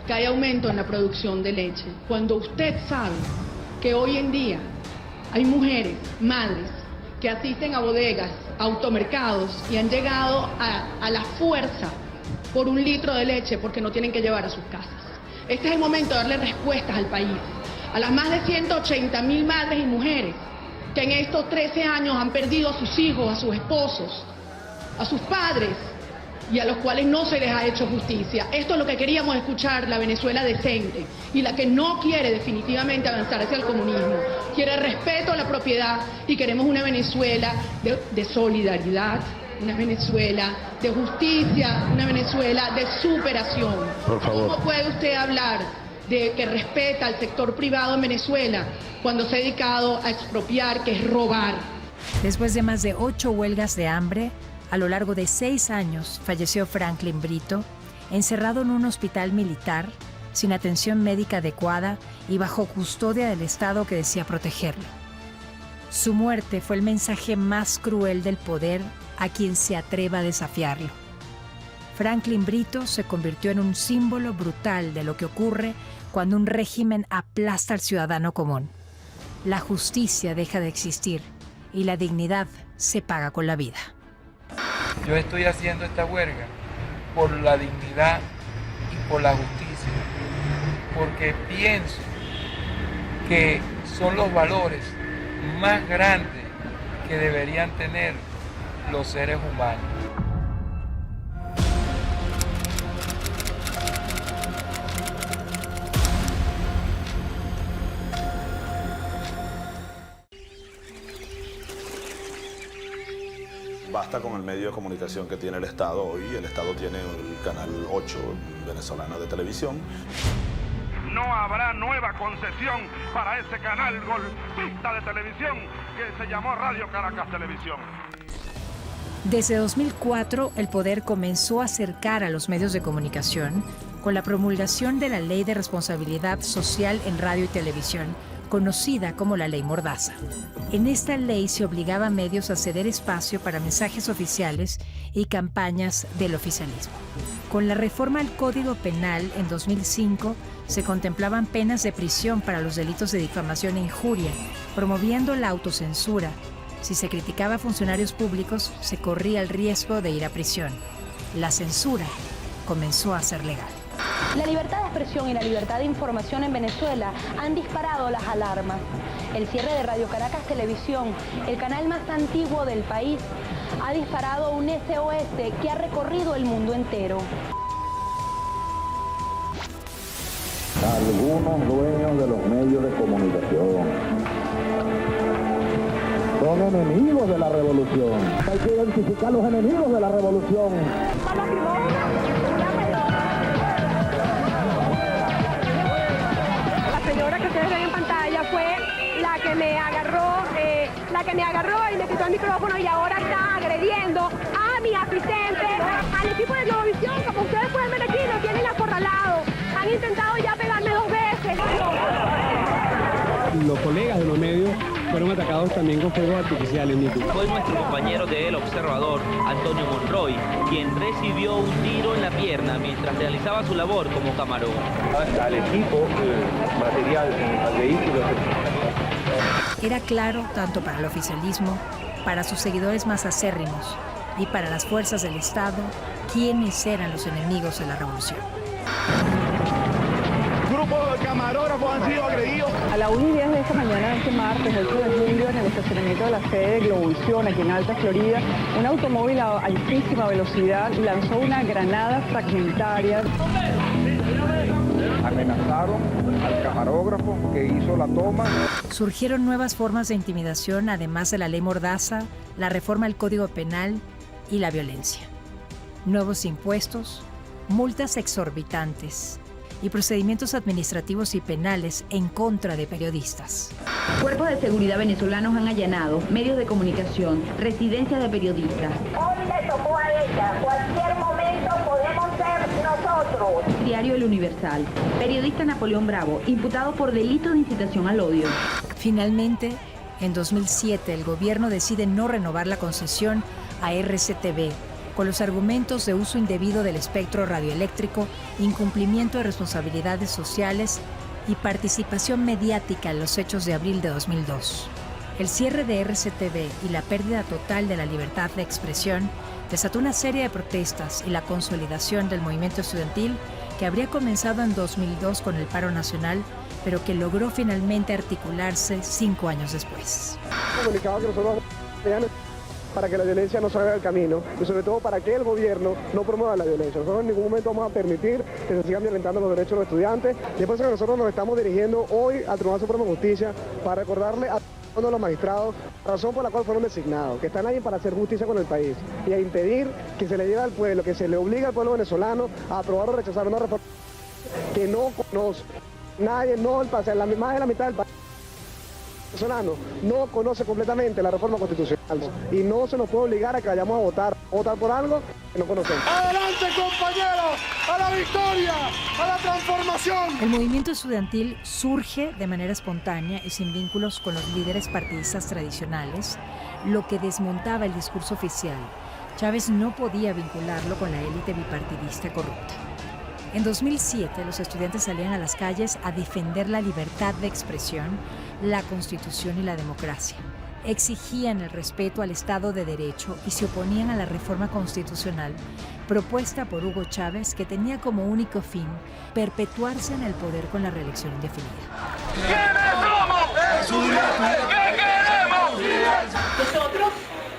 que hay aumento en la producción de leche, cuando usted sabe que hoy en día hay mujeres, madres, que asisten a bodegas, a automercados y han llegado a la fuerza por un litro de leche porque no tienen que llevar a sus casas. Este es el momento de darle respuestas al país, a las más de 180.000 madres y mujeres que en estos 13 años han perdido a sus hijos, a sus esposos, a sus padres, y a los cuales no se les ha hecho justicia. Esto es lo que queríamos escuchar, la Venezuela decente y la que no quiere definitivamente avanzar hacia el comunismo. Quiere respeto a la propiedad y queremos una Venezuela de solidaridad, una Venezuela de justicia, una Venezuela de superación. Por favor. ¿Cómo puede usted hablar de que respeta al sector privado en Venezuela cuando se ha dedicado a expropiar, que es robar? Después de más de 8 huelgas de hambre, a lo largo de 6 años falleció Franklin Brito, encerrado en un hospital militar, sin atención médica adecuada y bajo custodia del Estado que decía protegerlo. Su muerte fue el mensaje más cruel del poder a quien se atreva a desafiarlo. Franklin Brito se convirtió en un símbolo brutal de lo que ocurre cuando un régimen aplasta al ciudadano común. La justicia deja de existir y la dignidad se paga con la vida. Yo estoy haciendo esta huelga por la dignidad y por la justicia, porque pienso que son los valores más grandes que deberían tener los seres humanos. Basta con el medio de comunicación que tiene el Estado hoy. El Estado tiene el canal 8 venezolano de televisión. No habrá nueva concesión para ese canal golpista de televisión que se llamó Radio Caracas Televisión. Desde 2004, el poder comenzó a acercar a los medios de comunicación con la promulgación de la Ley de Responsabilidad Social en Radio y Televisión, conocida como la Ley Mordaza. En esta ley se obligaba a medios a ceder espacio para mensajes oficiales y campañas del oficialismo. Con la reforma al Código Penal en 2005, se contemplaban penas de prisión para los delitos de difamación e injuria, promoviendo la autocensura. Si se criticaba a funcionarios públicos, se corría el riesgo de ir a prisión. La censura comenzó a ser legal. La libertad de expresión y la libertad de información en Venezuela han disparado las alarmas. El cierre de Radio Caracas Televisión, el canal más antiguo del país, ha disparado un SOS que ha recorrido el mundo entero. Algunos dueños de los medios de comunicación son enemigos de la revolución. Hay que identificar los enemigos de la revolución. La señora que ustedes ven en pantalla fue la que me agarró y me quitó el micrófono y ahora está agrediendo a mi asistente, al equipo de Globovisión. Como ustedes pueden ver aquí, lo tienen acorralado. Han intentado ya pegarme 2 veces. Los colegas de los medios fueron atacados también con fuegos artificiales, Nico. Fue nuestro compañero de El Observador, Antonio Monroy, quien recibió un tiro en la pierna mientras realizaba su labor como camarógrafo. Al equipo, material, al vehículo. Era claro, tanto para el oficialismo, para sus seguidores más acérrimos y para las fuerzas del Estado, quiénes eran los enemigos de la revolución. Grupos de camarógrafos han sido agredidos. A la 1:10 de esta mañana de este martes, 8 de julio, en el estacionamiento de la sede de Globovisión, aquí en Alta Florida, un automóvil a altísima velocidad lanzó una granada fragmentaria. Amenazaron al camarógrafo que hizo la toma. Surgieron nuevas formas de intimidación, además de la Ley Mordaza, la reforma al Código Penal y la violencia. Nuevos impuestos, multas exorbitantes y procedimientos administrativos y penales en contra de periodistas. Cuerpos de seguridad venezolanos han allanado medios de comunicación, residencias de periodistas. Hoy le tocó a ella, cualquier momento podemos ser nosotros. Diario El Universal. Periodista Napoleón Bravo, imputado por delito de incitación al odio. Finalmente, en 2007, el gobierno decide no renovar la concesión a RCTV, con los argumentos de uso indebido del espectro radioeléctrico, incumplimiento de responsabilidades sociales y participación mediática en los hechos de abril de 2002. El cierre de RCTV y la pérdida total de la libertad de expresión desató una serie de protestas y la consolidación del movimiento estudiantil que habría comenzado en 2002 con el paro nacional, pero que logró finalmente articularse 5 años después. Comunicado que nosotros para que la violencia no salga del camino y sobre todo para que el gobierno no promueva la violencia. Nosotros en ningún momento vamos a permitir que se sigan violentando los derechos de los estudiantes y es por eso que nosotros nos estamos dirigiendo hoy al Tribunal Supremo de Justicia para recordarle a todos los magistrados la razón por la cual fueron designados, que están ahí para hacer justicia con el país y a impedir que se le lleve al pueblo, que se le obligue al pueblo venezolano a aprobar o rechazar una reforma que no conoce. Nadie, no el más de la mitad del país venezolano no conoce completamente la reforma constitucional y no se nos puede obligar a que vayamos a votar por algo que no conocemos. ¡Adelante, compañeros! ¡A la victoria! ¡A la transformación! El movimiento estudiantil surge de manera espontánea y sin vínculos con los líderes partidistas tradicionales, lo que desmontaba el discurso oficial. Chávez no podía vincularlo con la élite bipartidista corrupta. En 2007, los estudiantes salían a las calles a defender la libertad de expresión, la Constitución y la democracia. Exigían el respeto al Estado de Derecho y se oponían a la reforma constitucional propuesta por Hugo Chávez, que tenía como único fin perpetuarse en el poder con la reelección indefinida. ¿Quiénes somos? ¿Qué queremos? Nosotros,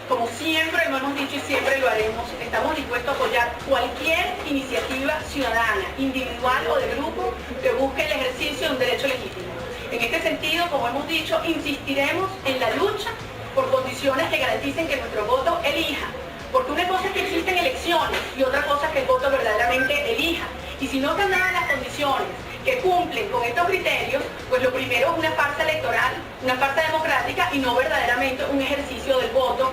como siempre lo hemos dicho y siempre lo haremos, estamos dispuestos a apoyar cualquier iniciativa ciudadana, individual o de grupo que busque el ejercicio de un derecho legítimo. En este sentido, como hemos dicho, insistiremos en la lucha por condiciones que garanticen que nuestro voto elija. Porque una cosa es que existen elecciones y otra cosa es que el voto verdaderamente elija. Y si no están dadas las condiciones que cumplen con estos criterios, pues lo primero es una farsa electoral, una farsa democrática y no verdaderamente un ejercicio del voto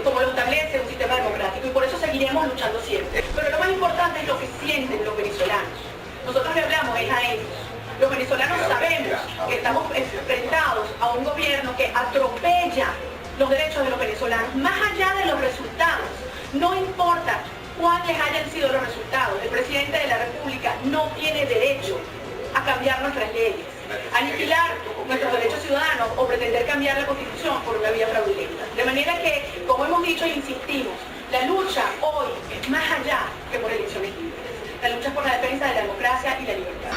como lo establece un sistema democrático. Y por eso seguiremos luchando siempre. Pero lo más importante es lo que sienten los venezolanos. Nosotros le hablamos es a ellos. Los venezolanos sabemos que estamos enfrentados a un gobierno que atropella los derechos de los venezolanos, más allá de los resultados. No importa cuáles hayan sido los resultados, el presidente de la República no tiene derecho a cambiar nuestras leyes, a aniquilar nuestros derechos ciudadanos o pretender cambiar la Constitución por una vía fraudulenta. De manera que, como hemos dicho e insistimos, la lucha hoy es más allá que por elecciones libres. La lucha es por la defensa de la democracia y la libertad.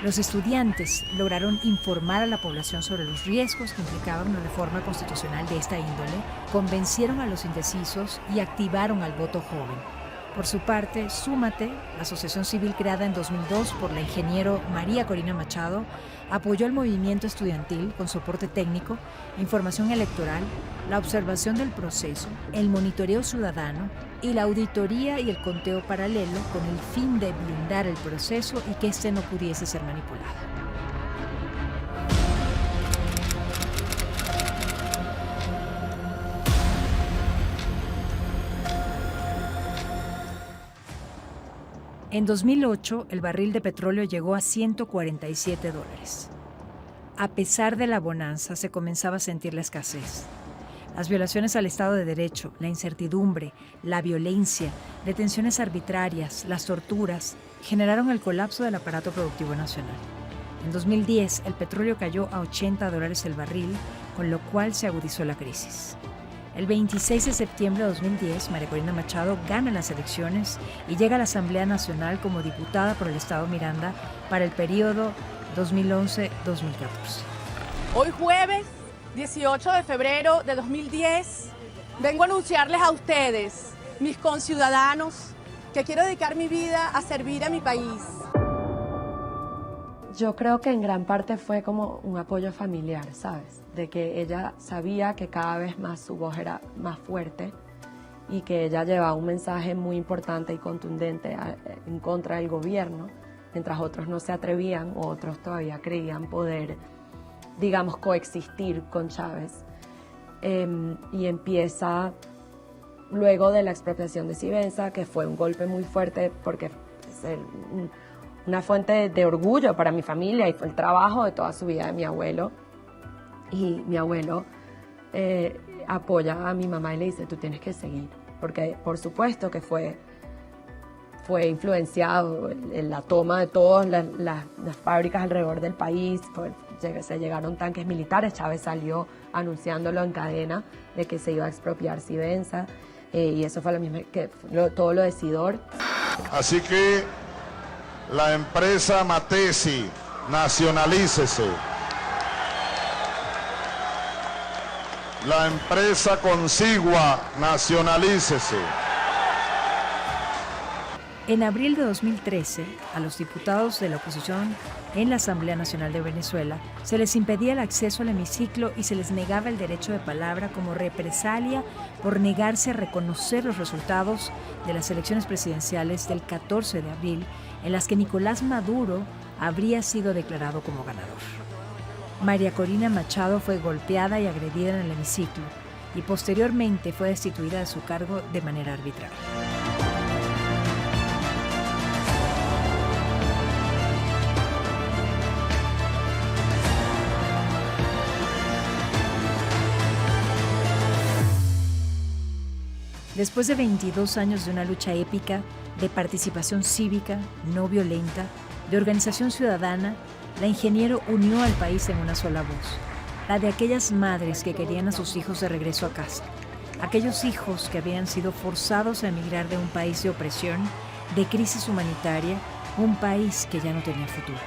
Los estudiantes lograron informar a la población sobre los riesgos que implicaba una reforma constitucional de esta índole, convencieron a los indecisos y activaron al voto joven. Por su parte, Súmate, la asociación civil creada en 2002 por la ingeniero María Corina Machado, apoyó el movimiento estudiantil con soporte técnico, información electoral, la observación del proceso, el monitoreo ciudadano y la auditoría y el conteo paralelo con el fin de blindar el proceso y que éste no pudiese ser manipulado. En 2008, el barril de petróleo llegó a $147. A pesar de la bonanza, se comenzaba a sentir la escasez. Las violaciones al Estado de Derecho, la incertidumbre, la violencia, detenciones arbitrarias, las torturas, generaron el colapso del aparato productivo nacional. En 2010, el petróleo cayó a $80 el barril, con lo cual se agudizó la crisis. El 26 de septiembre de 2010, María Corina Machado gana las elecciones y llega a la Asamblea Nacional como diputada por el Estado Miranda para el periodo 2011-2014. Hoy jueves 18 de febrero de 2010, vengo a anunciarles a ustedes, mis conciudadanos, que quiero dedicar mi vida a servir a mi país. Yo creo que en gran parte fue como un apoyo familiar, ¿sabes? De que ella sabía que cada vez más su voz era más fuerte y que ella llevaba un mensaje muy importante y contundente en contra del gobierno, mientras otros no se atrevían o otros todavía creían poder, digamos, coexistir con Chávez. Y empieza luego de la expropiación de Civenza, que fue un golpe muy fuerte porque es una fuente de orgullo para mi familia y fue el trabajo de toda su vida de mi abuelo. Y mi abuelo apoya a mi mamá y le dice, tú tienes que seguir, porque por supuesto que fue influenciado en la toma de todas las fábricas alrededor del país, se llegaron tanques militares, Chávez salió anunciándolo en cadena de que se iba a expropiar Civenza, y eso fue lo mismo que todo lo de Sidor. Así que la empresa Matesi, nacionalícese. La empresa Consigua, nacionalícese. En abril de 2013, a los diputados de la oposición en la Asamblea Nacional de Venezuela se les impedía el acceso al hemiciclo y se les negaba el derecho de palabra como represalia por negarse a reconocer los resultados de las elecciones presidenciales del 14 de abril, en las que Nicolás Maduro habría sido declarado como ganador. María Corina Machado fue golpeada y agredida en el hemiciclo y posteriormente fue destituida de su cargo de manera arbitraria. Después de 22 años de una lucha épica, de participación cívica, no violenta, de organización ciudadana, la Ingeniero unió al país en una sola voz, la de aquellas madres que querían a sus hijos de regreso a casa, aquellos hijos que habían sido forzados a emigrar de un país de opresión, de crisis humanitaria, un país que ya no tenía futuro.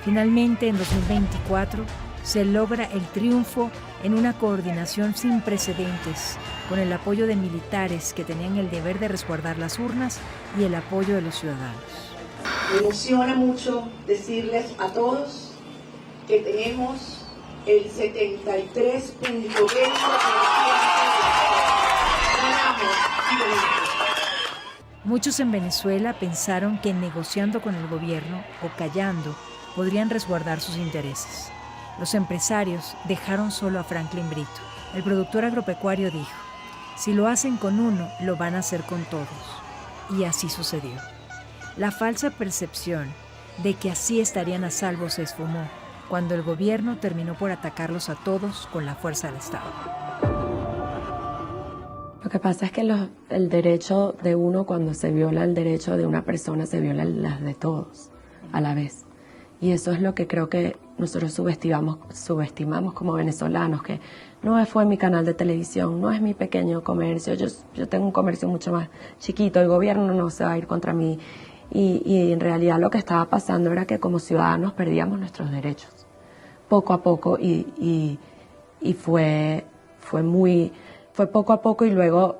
Finalmente, en 2024, se logra el triunfo en una coordinación sin precedentes, con el apoyo de militares que tenían el deber de resguardar las urnas y el apoyo de los ciudadanos. Me emociona mucho decirles a todos que tenemos el 73.20%. Muchos en Venezuela pensaron que negociando con el gobierno o callando podrían resguardar sus intereses. Los empresarios dejaron solo a Franklin Brito. El productor agropecuario dijo: si lo hacen con uno, lo van a hacer con todos. Y así sucedió. La falsa percepción de que así estarían a salvo se esfumó cuando el gobierno terminó por atacarlos a todos con la fuerza del Estado. Lo que pasa es que el derecho de uno, cuando se viola el derecho de una persona, se violan las de todos a la vez. Y eso es lo que creo que nosotros subestimamos como venezolanos, que no fue mi canal de televisión, no es mi pequeño comercio, yo tengo un comercio mucho más chiquito, el gobierno no se va a ir contra mí. Y en realidad lo que estaba pasando era que como ciudadanos perdíamos nuestros derechos, poco a poco, y fue poco a poco, y luego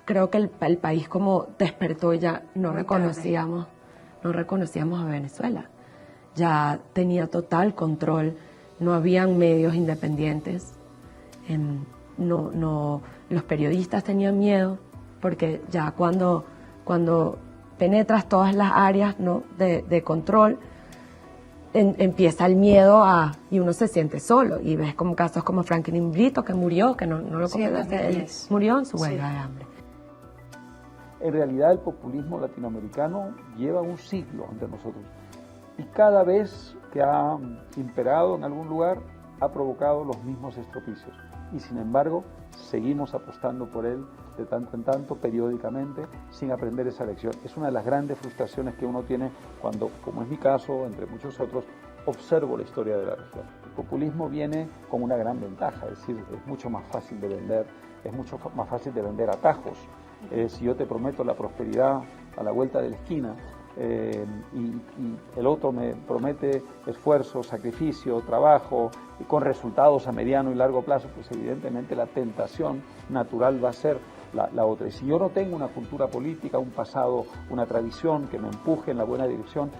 creo que el país como despertó y ya no reconocíamos a Venezuela. Ya tenía total control, no habían medios independientes, los periodistas tenían miedo, porque ya cuando penetras todas las áreas, ¿no?, de control, empieza el miedo y uno se siente solo, y ves como casos como Franklin Brito, que murió, que no lo comentaste, él murió en su huelga de hambre. En realidad el populismo latinoamericano lleva un siglo entre nosotros. Y cada vez que ha imperado en algún lugar, ha provocado los mismos estropicios. Y sin embargo, seguimos apostando por él de tanto en tanto, periódicamente, sin aprender esa lección. Es una de las grandes frustraciones que uno tiene cuando, como es mi caso, entre muchos otros, observo la historia de la región. El populismo viene con una gran ventaja, es decir, es mucho más fácil de vender, es mucho más fácil de vender atajos. Si yo te prometo la prosperidad a la vuelta de la esquina, y el otro me promete esfuerzo, sacrificio, trabajo, y con resultados a mediano y largo plazo, pues evidentemente la tentación natural va a ser la otra. Y si yo no tengo una cultura política, un pasado, una tradición que me empuje en la buena dirección,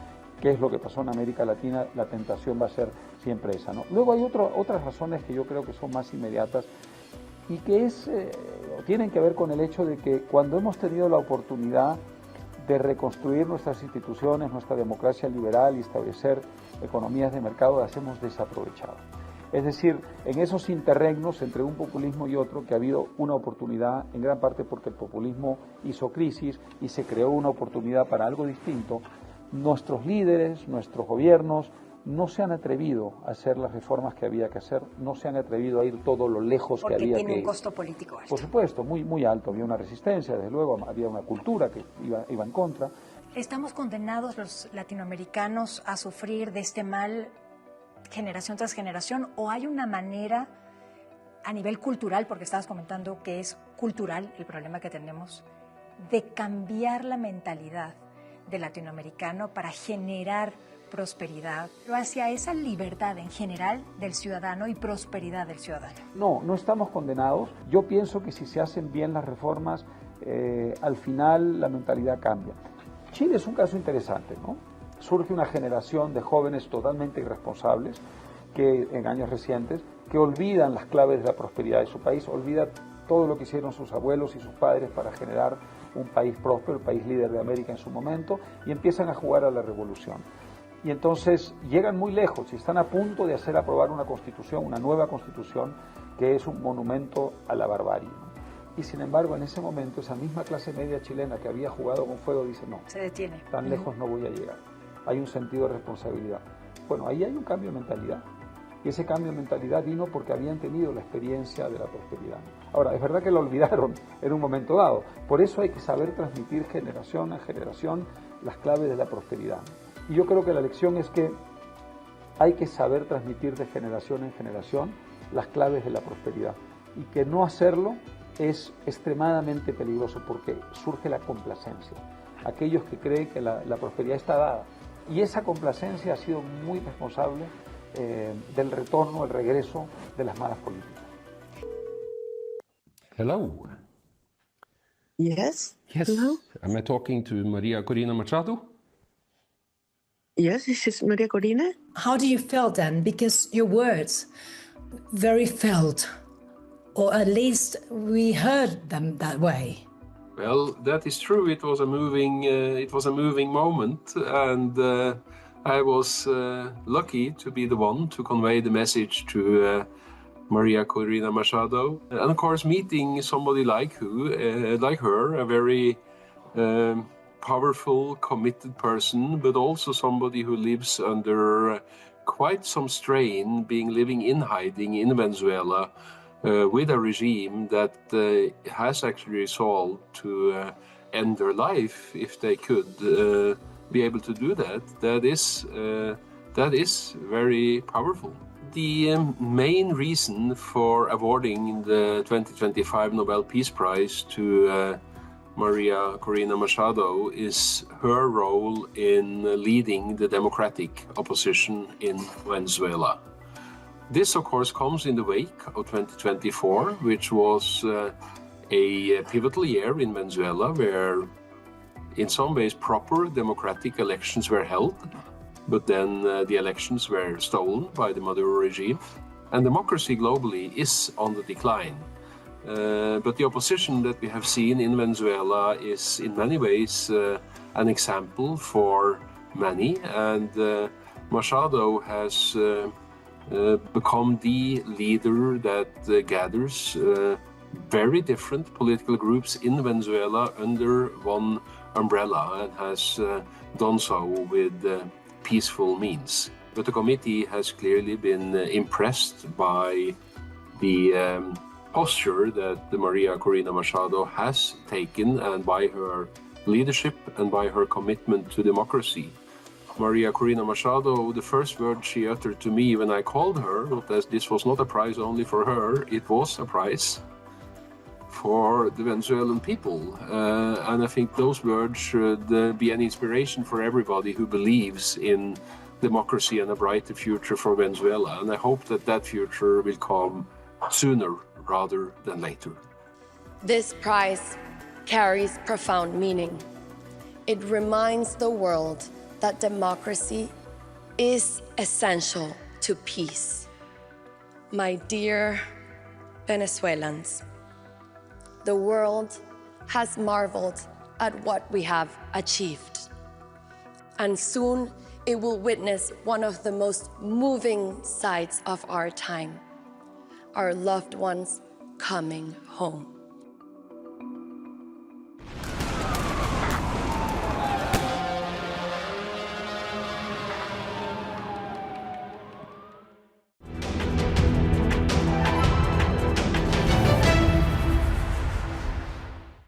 que es lo que pasó en América Latina, la tentación va a ser siempre esa, ¿no? Luego hay otras razones que yo creo que son más inmediatas y que tienen que ver con el hecho de que cuando hemos tenido la oportunidad de reconstruir nuestras instituciones, nuestra democracia liberal y establecer economías de mercado, las hemos desaprovechado. Es decir, en esos interregnos entre un populismo y otro, que ha habido una oportunidad, en gran parte porque el populismo hizo crisis y se creó una oportunidad para algo distinto, nuestros líderes, nuestros gobiernos, no se han atrevido a hacer las reformas que había que hacer, no se han atrevido a ir todo lo lejos que había que ir. Porque tiene un costo político alto. Por supuesto, muy, muy alto. Había una resistencia, desde luego, había una cultura que iba en contra. ¿Estamos condenados los latinoamericanos a sufrir de este mal generación tras generación, o hay una manera a nivel cultural, porque estabas comentando que es cultural el problema que tenemos, de cambiar la mentalidad del latinoamericano para generar prosperidad, pero hacia esa libertad en general del ciudadano y prosperidad del ciudadano. No, no estamos condenados. Yo pienso que si se hacen bien las reformas, al final la mentalidad cambia. Chile es un caso interesante, ¿no? Surge una generación de jóvenes totalmente irresponsables que en años recientes, que olvidan las claves de la prosperidad de su país, olvidan todo lo que hicieron sus abuelos y sus padres para generar un país próspero, el país líder de América en su momento, y empiezan a jugar a la revolución. Y entonces llegan muy lejos y están a punto de hacer aprobar una constitución, una nueva constitución, que es un monumento a la barbarie, ¿no? Y sin embargo, en ese momento, esa misma clase media chilena que había jugado con fuego dice, no, se detiene. Tan lejos no voy a llegar. Hay un sentido de responsabilidad. Bueno, ahí hay un cambio de mentalidad. Y ese cambio de mentalidad vino porque habían tenido la experiencia de la prosperidad. Ahora, es verdad que lo olvidaron en un momento dado. Por eso hay que saber transmitir generación a generación las claves de la prosperidad. Y yo creo que la lección es que hay que saber transmitir de generación en generación las claves de la prosperidad. Y que no hacerlo es extremadamente peligroso porque surge la complacencia. Aquellos que creen que la prosperidad está dada. Y esa complacencia ha sido muy responsable del retorno, el regreso de las malas políticas. Hello. Yes. Yes. Hello. Am I talking to Maria Corina Machado? Yes, this is Maria Corina. How do you feel then? Because your words very felt, or at least we heard them that way. Well, that is true. It was a moving moment, and I was lucky to be the one to convey the message to Maria Corina Machado. And of course, meeting somebody like her, a very powerful, committed person, but also somebody who lives under quite some strain, living in hiding in Venezuela, with a regime that has actually resolved to end their life if they could be able to do that. That is very powerful. The main reason for awarding the 2025 Nobel Peace Prize to Maria Corina Machado is her role in leading the democratic opposition in Venezuela. This, of course, comes in the wake of 2024, which was a pivotal year in Venezuela, where in some ways proper democratic elections were held, but then the elections were stolen by the Maduro regime. And democracy globally is on the decline. But the opposition that we have seen in Venezuela is in many ways an example for many, and Machado has become the leader that gathers very different political groups in Venezuela under one umbrella, and has done so with peaceful means. But the committee has clearly been impressed by the posture that Maria Corina Machado has taken, and by her leadership and by her commitment to democracy. Maria Corina Machado, the first word she uttered to me when I called her was that this was not a prize only for her, it was a prize for the Venezuelan people. And I think those words should be an inspiration for everybody who believes in democracy and a brighter future for Venezuela. And I hope that that future will come sooner rather than later. This prize carries profound meaning. It reminds the world that democracy is essential to peace. My dear Venezuelans, the world has marveled at what we have achieved. And soon it will witness one of the most moving sights of our time, our loved ones coming home.